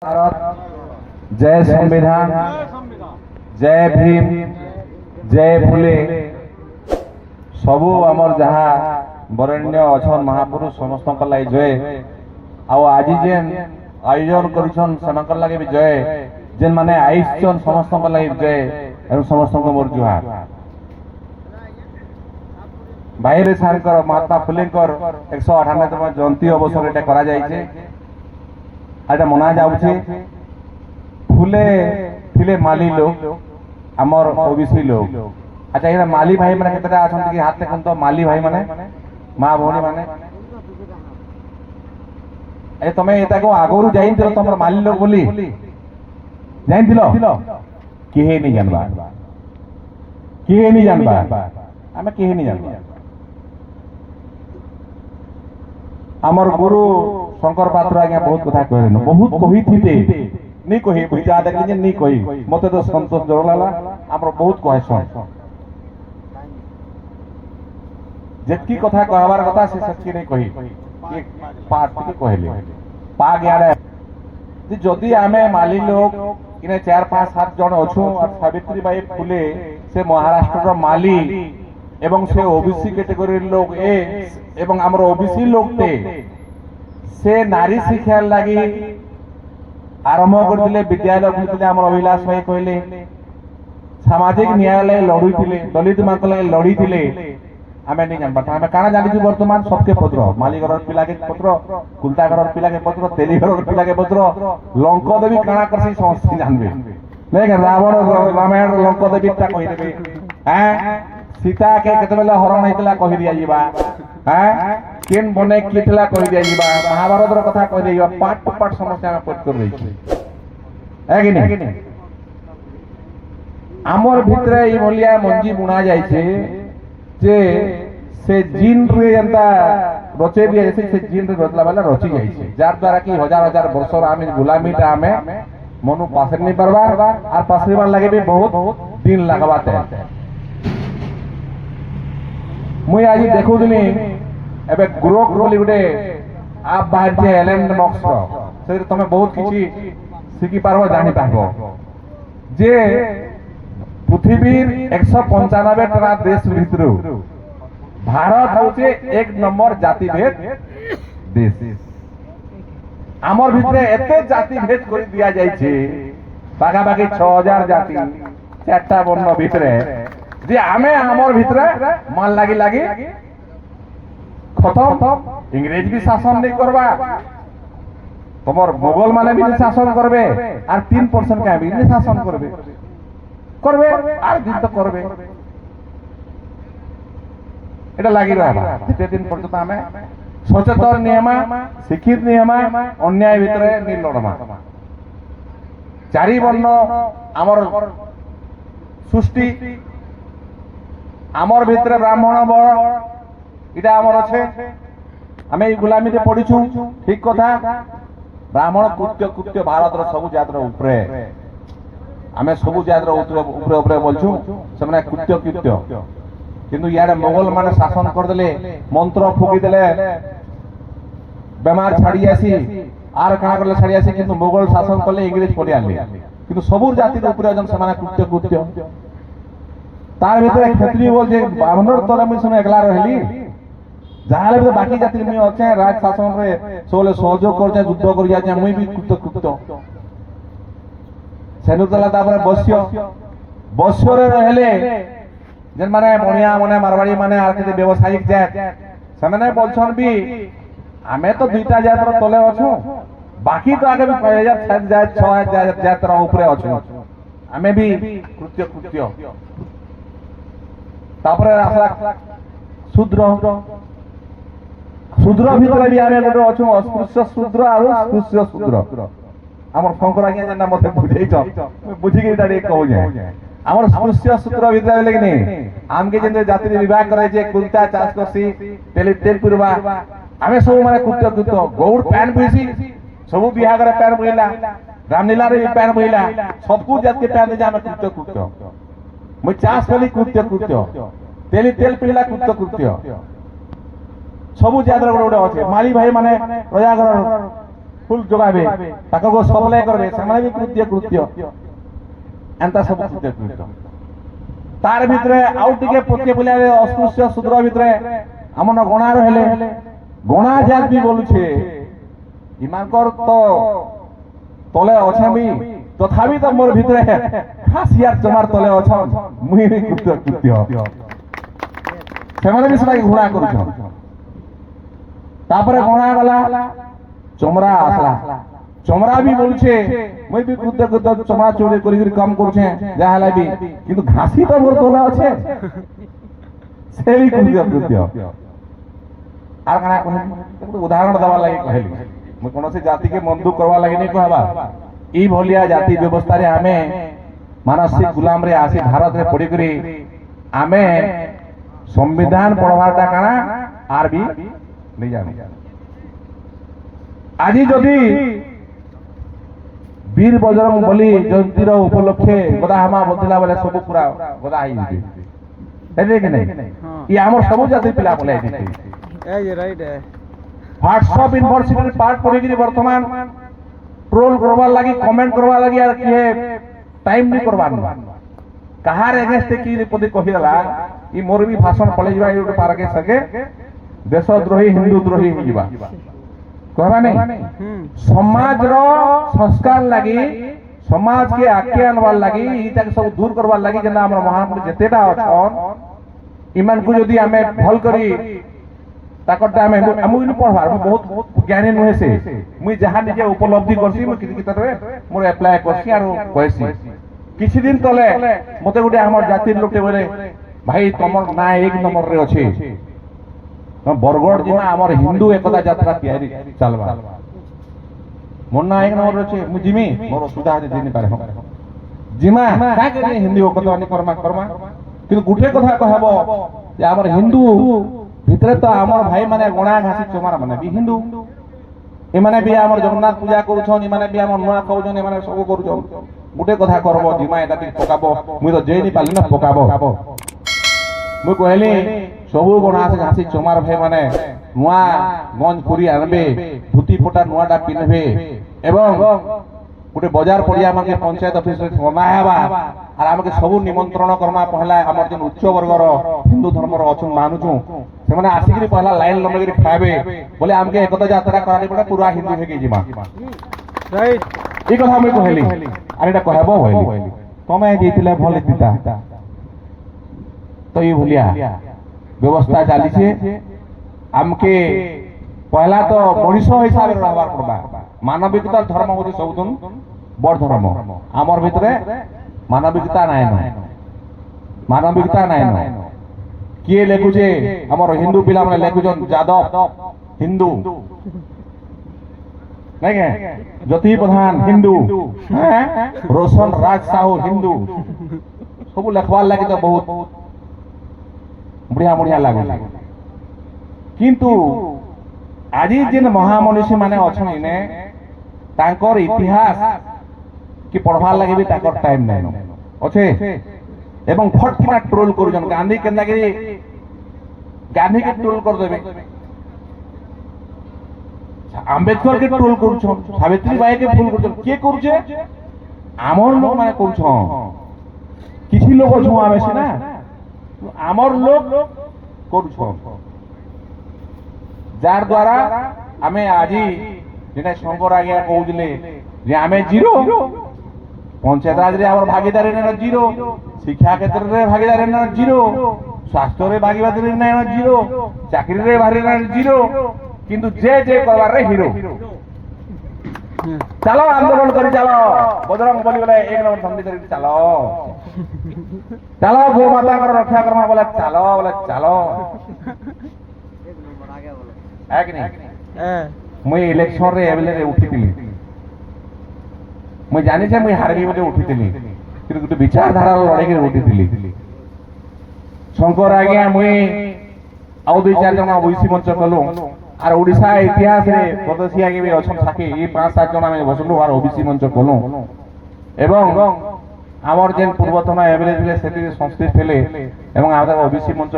भारत जय संविधान जय भीम जय फुले सबू आमर जहाँ बरेण्य अछन महापुरुष समस्त लगे जय आज जेन आयोजन कर लगे भी जय जेन माने आईचन समस्त लगे जय एवं समस्त मोर जुहार भाई सार महात्मा फुले 198 जयंती अवसर एटा करा जाइछे एटा मना जाउछे फुले थिले माली लोग आमर ओबीसी लोग अच्छा ये माली भाई माने केतटा अछन कि हाथ देखन तो माली भाई माने मां भौणी माने ए तमे एता को आगोरु जाइनथिलो तमर माली लोग बोली जाइनथिलो केहे नहीं जानबा आमे केहे नहीं जानबा आमर गुरु शंकर पात्र आज्ञा बहुत कथा कहले बहुत कही थी नहीं कही बुझा देखली जे नहीं कही मते तो संतोष जोड़लाला आमर बहुत कहे सुन जेतकी कथा कहबार कथा से सच्ची नहीं कही एक पाठ के कहले पा गया जे जदी आमे माली लोग इने 4 5 7 जन अछु और सावित्री बाई फुले से महाराष्ट्र माली एवं से ओबीसी कैटेगरी लोग ए एवं आमर ओबीसी लोग ते से नारी शिक्षा लगी आरंभ करथिले विद्यालय खुलथिले आमर अभिलाष भाई कहले सामाजिक न्यायालय लड़ुथिले दलित मान लगे लड़ीथिले आमे नहीं जानबा आमे काना जानि छु वर्तमान सबके पत्र मालीगर पिला के पत्र कुलतागर पिला के पत्र तेलीगर पिला के पत्र लंक देवी काना करसी समस्त जानबे लेकिन रावण रामायण लंक देवी ता कहि देबे हैं सीता के केतबेला हरण हेतला कहि दिया जीवा हैं केन बने कितला कहि दिया जीवा महाभारत रो कथा कहि दिया पाठ पाठ समस्या में पट कर रही है कि नहीं आमर भितरे ई बोलिया मंजी बुना जाय छे जे से जिन रे एंता रचे दिया जैसे से जिन रे रचला वाला रची जाय छे जार द्वारा की हजार हजार वर्षर आमे गुलामीटा आमे मनु पासे नहीं परबा और पासरीबार लगे भी बहुत दिन लगवाते मुई आज देखुदिनी एबे ग्रोक बोली गुटे आप बाहर जे एलन मॉक्स से तमे बहुत किछि सिखि पारबो जानि पारबो जे पृथ्वीर 195 टा देश भितरु भारत होचे 1 नंबर जाति भेद देश आमर भितरे एते जाति भेद कर दिया जाय छे बागा बाकी 6000 जाति 4टा वर्ण भितरे जे आमे हमर भितरे मान लागी लागी खत्म इंग्रेज भी शासन नहीं करबा तमर मुगल माने भी शासन करबे और 3% का भी शासन करबे और दिन तो करबे एटा लागी रहबा ते दिन पर्यंत आमे सचेतन नियमा शिक्षित नियमा अन्याय भितरे नि लड़मा चारि वर्ण हमर सृष्टि आमर भितरे ब्राह्मण बड़ इटा आमर अच्छे आमे गुलामी से पढ़ीछू ठीक कथा ब्राह्मण कृत्य कृत्य भारत रो सबु जातर ऊपरे आमे सबु जातर ऊपरे ऊपरे बोलछू सेमने कृत्य कृत्य किंतु यारे मुगल माने शासन कर देले मंत्र फुकी देले बेमार छाड़ी आसी आर काना करले छाड़ी आसी किंतु मुगल शासन करले इंग्रेज पड़ी आले किंतु सबु जाति ऊपरे जन समान कृत्य कृत्य तार भीतर क्षत्रिय बोल जे ब्राह्मणर तले मुई सुने एकला रहली जाले तो बाकी जाति में अच्छे राज शासन रे सोले सहयोग करछे युद्ध कर जाछे मुई भी कुत्तो सेनुतला तापर बस्य रे रहले जेन माने मणिया माने मारवाड़ी माने आर के व्यवसायिक जात समेने बोलछन भी हमें तो दुईटा जातर तले अछु बाकी तो आगे भी 5000 जात 6000 जातर ऊपर अछु हमें भी कृत्य तापरे आसला शूद्र भितर भी आमे गोटे अछु अस्पृश्य शूद्र और स्पृश्य शूद्र हमर शंकर आज्ञा जेना मते बुझै छ बुझी के दाडी कहू जाय हमर स्पृश्य शूद्र भितर लेकिन आमके जेन जाति विवाह करे जे कुलता चाष करसी तेल पुरवा आमे सब माने कृत्य गौर पैन बुइसी सब बिहा करे पैन बुइला रामलीला रे पैन बुइला सब कुछ जात के पैन दे आमे कृत्य मैं चाष कली कृत्य तेल पिला कृत्य सबु जातर गोटे गोटे अच्छे माली भाई माने प्रजागर ফুল যোগাবে তাকে সবলে করবে ସେମାନେ ବି କୃତ୍ୟ କୃତ୍ୟ ଏନ୍ତା ସବୁ କୃତ୍ୟ କୃତ୍ୟ ତାର ଭିତରେ ଆଉ ଟିକେ ପଛେ ବୁଲିଆରେ ଅସ୍ପୃଶ୍ୟ ଶୂଦ୍ର ଭିତରେ ଆମର ଗଣା ରହିଲେ ଗଣା ଜାତ ବି ବୋଲୁଛେ ଇମାନଙ୍କର ତ ତଲେ ଅଛେ ବି ତଥାପି ତ ମୋର ଭିତରେ ଖାସିଆର ଚମାର ତଲେ ଅଛନ୍ ମୁଇଁ ବି କୃତ୍ୟ କୃତ୍ୟ ସେମାନେ ବି ସେଟାকে ଘୃଣା କରୁଛନ୍ ତାପରେ ଗଣା ଗଲା ଚମରା আসলা চমরা भी बोलছে মই भी কৃত্য কৃত্য চমরা চুরি করি করি কাম করছে যাহা লাগি কিন্তু ঘাসি তো মোর তোলা আছে সে भी কৃত্য কৃত্য আর কানা কহি উদাহরণ দেওয়া লাগি কহিলি মই কোনসি জাতি কে মন্দু করবা লাগি নাই কহবা এই ভলিয়া জাতি ব্যবস্থা রে আমি মানসিক গুলাম রে আসি ভারত রে পড়ি করি আমি সংবিধান পড়বাটা কানা আর भी नहीं जानी আজি যদি বীর বজরং বলি জয়ন্তীর উপলক্ষে গদা হামা বদলা বলে সব পুরা গদা আই দিবে কি নাই ই আমার সব জাতি পিলা বলে দিতে এই যে রাইট হোয়াটসঅ্যাপ ইউনিভার্সিটির পাঠ পড়ি গিরি বর্তমান ট্রোল করবার লাগি কমেন্ট করবার লাগি আর কি টাইম নি করবার না কাহার এগেন্স্টে কি পদি কহিলা ই মোর भी ভাষণ পড়ে যাই ওটা পারকে সকে দেশদ্রোহী হিন্দু দ্রোহী হইবা कहबा नहीं समाज रो संस्कार लगी समाज के आके अनवार लगी इटा के सब दूर करवार लगी जेना हमर महापुरुष जेतेटा अछन इमान को यदि हमें भल करी ताकटा हमें हमु इन पढ़वार बहुत ज्ञानी नहे से मुई जहां निजे उपलब्धि करसी मु किछि कितरे मोर अप्लाई करसी आरो कहसी किछि दिन तले मते गुटे हमर जातिर लोकटे बोले भाई तमर ना एक नंबर रे अछि बरगढ़ जिमा आमर हिंदू एकता यात्रा तैयारी चलवा मोना एक नंबर अछि मु जिमी मोर सुधा जे जिनी पारे हम जिमा का के हिंदू एकता अनि कर्मा कर्मा किंतु गुटे कथा कहबो जे आमर हिंदू भितरे तो आमर भाई माने गणा घासी चमार माने भी हिंदू ए माने भी आमर जगन्नाथ पूजा करूछन ए माने भी आमर नुआ खाउछन ए माने सब करूछन गुटे कथा करबो जिमा एटा टी पकाबो मु तो जेनी पाली ना पकाबो मु कहली सबु गणा से घासी चमार भाई माने नुआ गंज पुरी आनबे धुती फोटा नुआटा पिनबे एवं गुटे बाजार पड़िया माके पंचायत ऑफिस रे समायाबा आर हमके सबु निमंत्रण करमा पहला हमर जन उच्च वर्गर हिंदू धर्म रो अछन मानुछु से माने आसिकरी पहला लाइन लंबेरी खाबे बोले हमके एकता यात्रा करानी पड़े पूरा हिंदू हेगे जिमा राइट ई कथा हम कहली आर एटा कहबो होइली तमे जेतिले भले दिता तो ये भूलिया व्यवस्था चली छे हमके पहला तो मनुष्य हिसाब रे रहबार पड़बा मानविकता धर्म होते सबुन बड़ धर्म आमर भितरे मानविकता नाय न मानविकता नाय न किए लेखुचे हमर हिंदू पिला माने लेखुचन यादव हिंदू नहीं के ज्योति प्रधान हिंदू रोशन राज साहू हिंदू सब लिखवार लगे तो बहुत बढ़िया बढ़िया लगे किंतु आज जिन महामनीषी माने अछन इने तांकर इतिहास कि पढ़वार लगे भी तांकर टाइम नै न अच्छे एवं फटकिना ट्रोल करूजन गांधी केना के गांधी के ट्रोल कर देबे आंबेडकर के ट्रोल करूछन सावित्री बाई के ट्रोल करूछन के करूछे आमर लोग माने करूछन किछि लोग छु आमे से ना आमर लोग करूछन जार द्वारा आमे आजी जेना शंकर आज्ञा कहउले जे आमे जीरो पंचायत राज रे हमर भागीदारी न जीरो शिक्षा क्षेत्र रे भागीदारी न जीरो स्वास्थ्य रे भागीदारी न जीरो चाकरी रे भागीदारी न जीरो किंतु जे जे करबार रे हीरो चलो आंदोलन करी चलो बजरंग बली बोले एक नंबर संधि करी चलो चलो गो माता कर रक्षा करमा बोले चलो है कि नहीं मुई इलेक्शन रे एवेले रे उठितिली मुई जानि छे मुई हारबी बोले उठितिली किंतु गुटे विचारधारा लड़ाई के उठितिली शंकर आज्ञा मुई आउ दुई चार जन ओईसी मंच कलु आर ओडिशा इतिहास रे पदसी आगे भी अछन साकी ई 5-7 जन में बसलु आर ओबीसी मंच कलु एवं आमर जेन पूर्वतन एवेले सेति संस्कृत हेले एवं आमर ओबीसी मंच